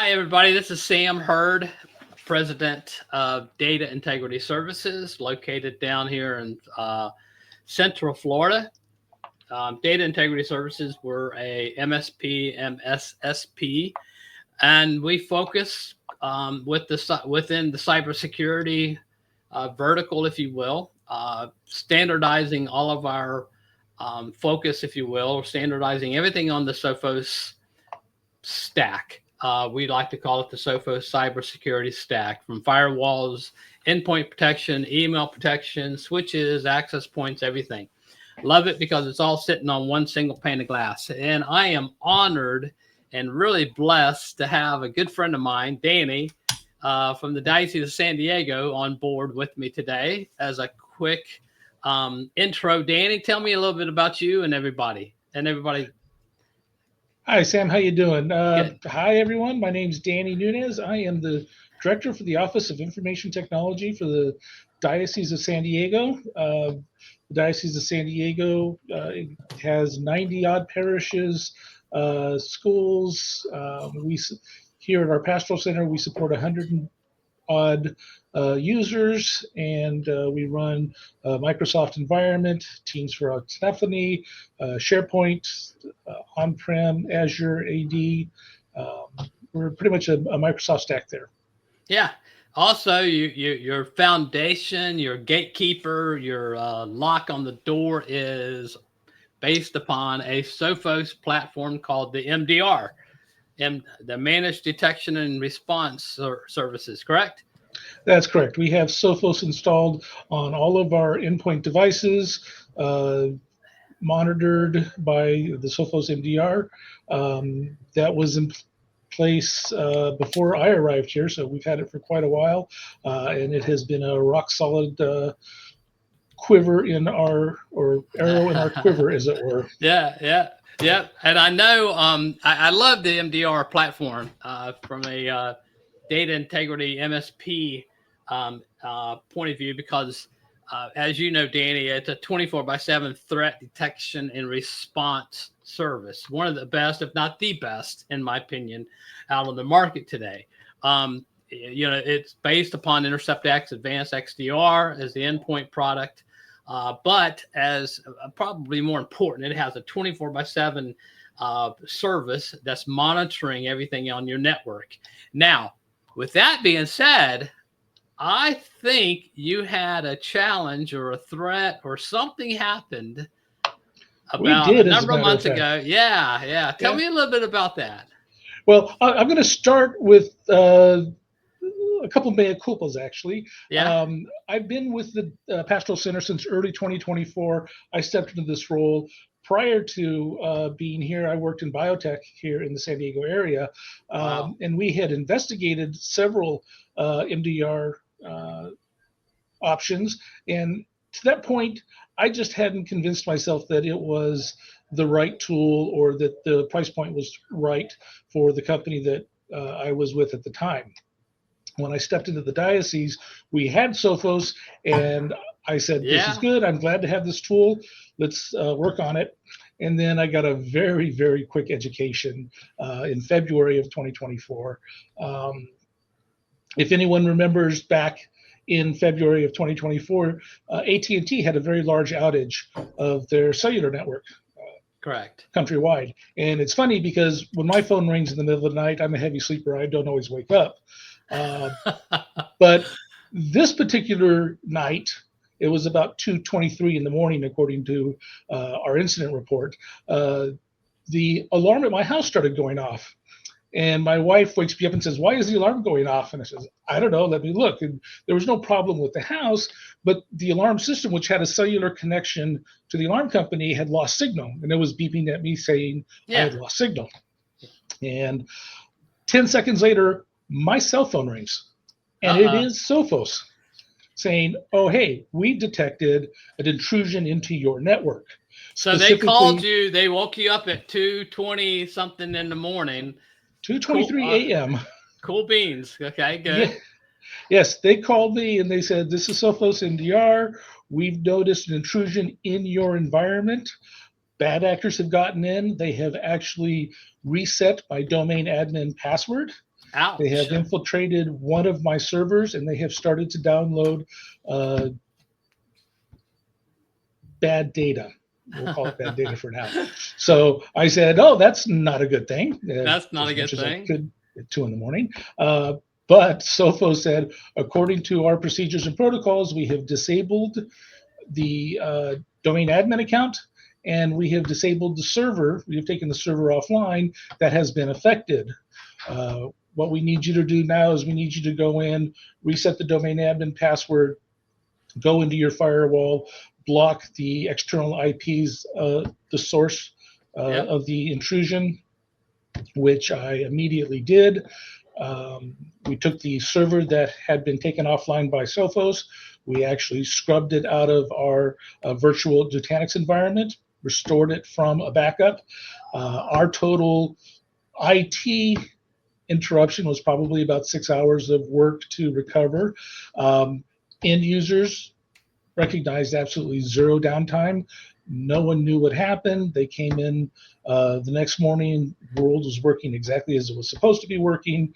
Hi, everybody. This is Sam Hurd, President of Data Integrity Services, located down here in Central Florida. Data Integrity Services, we're a MSP, MSSP, and we focus within the cybersecurity vertical, if you will, standardizing all of our focus, if you will, standardizing everything on the Sophos stack. We like to call it the Sophos cybersecurity stack, from firewalls, endpoint protection, email protection, switches, access points, everything. Love it because it's all sitting on one single pane of glass. And I am honored and really blessed to have a good friend of mine, Danny, from the Diocese of San Diego, on board with me today. As a quick intro, Danny, tell me a little bit about you and everybody. Hi, Sam. How you doing? Hi, everyone. My name's Danny Nuñes. I am the director for the Office of Information Technology for the Diocese of San Diego. The Diocese of San Diego has 90-odd parishes, schools. Here at our pastoral center, we support 100-odd users, and we run a Microsoft environment, Teams for telephony, SharePoint, on-prem, Azure AD. We're pretty much a Microsoft stack there. Yeah. Also, your foundation, your gatekeeper, your lock on the door is based upon a Sophos platform called the MDR, the Managed Detection and Response Services, correct? That's correct. We have Sophos installed on all of our endpoint devices, monitored by the Sophos MDR. That was in place before I arrived here, so we've had it for quite a while, and it has been a rock solid arrow in our quiver, as it were. Yeah. And I know I love the MDR platform from a data integrity MSP point of view, because as you know, Danny, it's a 24/7 threat detection and response service. One of the best, if not the best, in my opinion, out on the market today. It's based upon InterceptX Advanced XDR as the endpoint product. But as probably more important, it has a 24/7 service that's monitoring everything on your network. Now, with that being said, I think you had a challenge or a threat or something happened about a number of months ago. Yeah. Tell me a little bit about that. Well, I'm going to start with a couple of mea culpas, actually. Yeah. I've been with the Pastoral Center since early 2024. I stepped into this role. Prior to being here, I worked in biotech here in the San Diego area. Wow. And we had investigated several MDR options. And to that point, I just hadn't convinced myself that it was the right tool or that the price point was right for the company that I was with at the time. When I stepped into the diocese, we had Sophos, and I said, this is good. I'm glad to have this tool. Let's work on it. And then I got a very, very quick education in February of 2024. If anyone remembers, back in February of 2024, AT&T had a very large outage of their cellular network. Correct. Countrywide. And it's funny because when my phone rings in the middle of the night, I'm a heavy sleeper. I don't always wake up. But this particular night, it was about 2:23 in the morning, according to our incident report. The alarm at my house started going off. And my wife wakes me up and says, why is the alarm going off? And I says, I don't know, let me look. And there was no problem with the house, but the alarm system, which had a cellular connection to the alarm company, had lost signal. And it was beeping at me saying I had lost signal. And 10 seconds later, my cell phone rings. And it is Sophos saying, oh, hey, we detected an intrusion into your network. So they called you, they woke you up at 2:20 something in the morning. 2:23 a.m. Cool beans. Okay, good. Yeah. Yes, they called me and they said, this is Sophos MDR. We've noticed an intrusion in your environment. Bad actors have gotten in. They have actually reset my domain admin password. Ouch. They have infiltrated one of my servers, and they have started to download bad data. We'll call it bad data for now. So I said, "Oh, that's not a good thing." That's not a good as I thing. could at 2 a.m. But Sophos said, according to our procedures and protocols, we have disabled the domain admin account, and we have disabled the server. We have taken the server offline that has been affected. What we need you to do now is we need you to go in, reset the domain admin password, go into your firewall, block the external IPs, the source of the intrusion, which I immediately did. We took the server that had been taken offline by Sophos. We actually scrubbed it out of our virtual Nutanix environment, restored it from a backup. Our total IT interruption was probably about 6 hours of work to recover. End users recognized absolutely zero downtime. No one knew what happened. They came in the next morning, the world was working exactly as it was supposed to be working.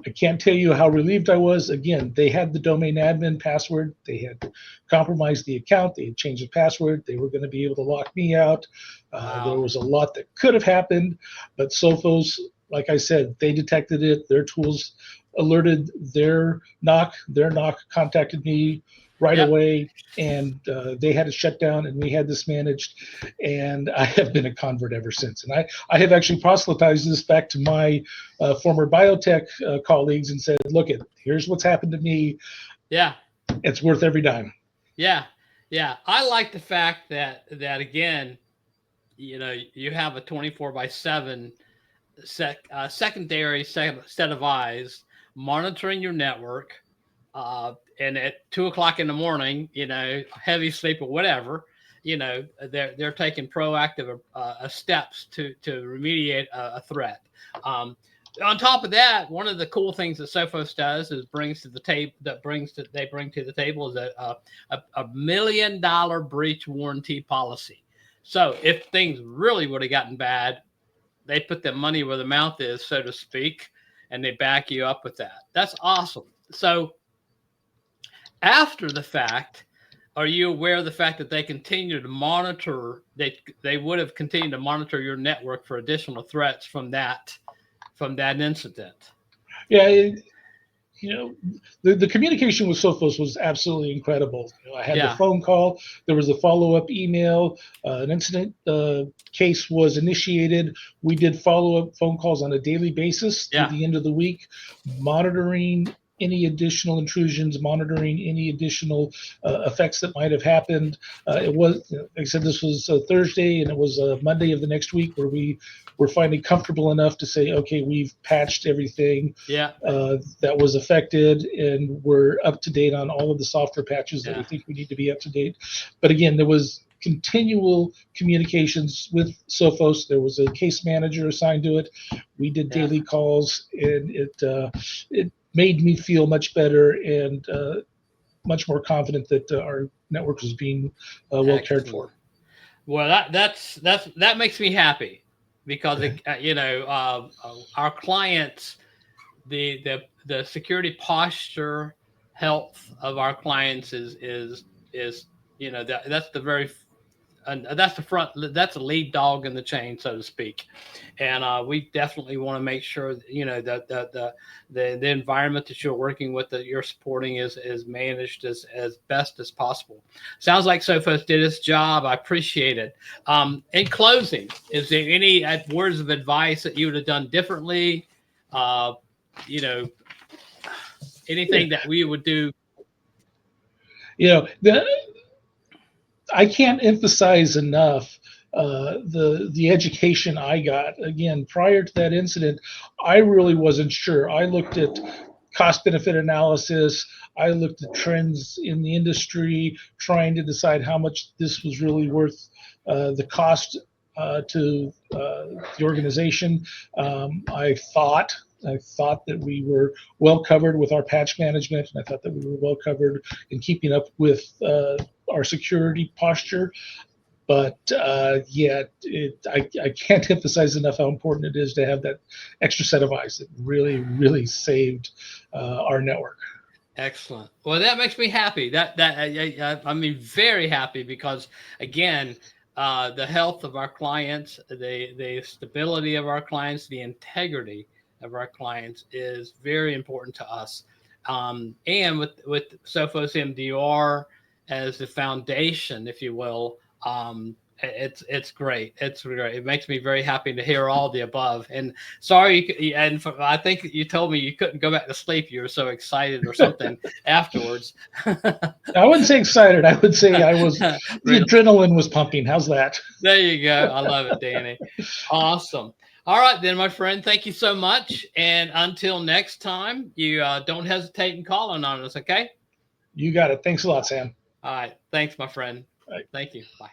I can't tell you how relieved I was. Again, they had the domain admin password. They had compromised the account. They had changed the password. They were going to be able to lock me out. Wow. There was a lot that could have happened, but Sophos, like I said, they detected it. Their tools alerted their NOC. Their NOC contacted me right away, and they had it shut down, and we had this managed, and I have been a convert ever since. And I have actually proselytized this back to my former biotech colleagues and said, look, here's what's happened to me. Yeah. It's worth every dime. Yeah. Yeah. I like the fact that again, you have a 24/7 secondary set of eyes monitoring your network. And at 2 o'clock in the morning, heavy sleep or whatever, they're taking proactive steps to remediate a threat. On top of that, one of the cool things that Sophos does is they bring to the table is a $1 million breach warranty policy. So if things really would have gotten bad, they put their money where the mouth is, so to speak, and they back you up with that. That's awesome. So after the fact, are you aware of the fact that they continue to monitor? They would have continued to monitor your network for additional threats from that incident. Yeah, the communication with Sophos was absolutely incredible. I had the phone call. There was a follow-up email. An incident case was initiated. We did follow-up phone calls on a daily basis through the end of the week, monitoring any additional intrusions, monitoring any additional effects that might have happened. It was, like I said, this was a Thursday, and it was a Monday of the next week where we were finally comfortable enough to say, okay, we've patched everything that was affected, and we're up to date on all of the software patches that we think we need to be up to date. But again, there was continual communications with Sophos. There was a case manager assigned to it. We did daily calls, and it made me feel much better and much more confident that our network was being well cared for. Well, that makes me happy because our clients, the security posture health of our clients is that's the very that's the lead dog in the chain, so to speak. And we definitely want to make sure that the environment that you're working with, that you're supporting, is managed as best as possible. Sounds like Sophos did its job. I appreciate it. In closing, is there any words of advice that you would have done differently? Anything that we would do? I can't emphasize enough the education I got. Again, prior to that incident, I really wasn't sure. I looked at cost-benefit analysis. I looked at trends in the industry, trying to decide how much this was really worth the cost to the organization. I thought that we were well covered with our patch management, and I thought that we were well covered in keeping up with our security posture. But yeah, I can't emphasize enough how important it is to have that extra set of eyes that really saved our network. Excellent. Well, that makes me happy. I mean, very happy, because again, the health of our clients, the stability of our clients, the integrity of our clients is very important to us. And with Sophos MDR as the foundation, if you will, it's great. It's great. It makes me very happy to hear all the above. And sorry, I think you told me you couldn't go back to sleep. You were so excited or something afterwards. I wouldn't say excited. I would say I was. The Really? adrenaline was pumping. How's that? There you go. I love it, Danny. Awesome. All right, then, my friend. Thank you so much. And until next time, you don't hesitate in calling on us. Okay. You got it. Thanks a lot, Sam. All right. Thanks, my friend. Bye. Thank you. Bye.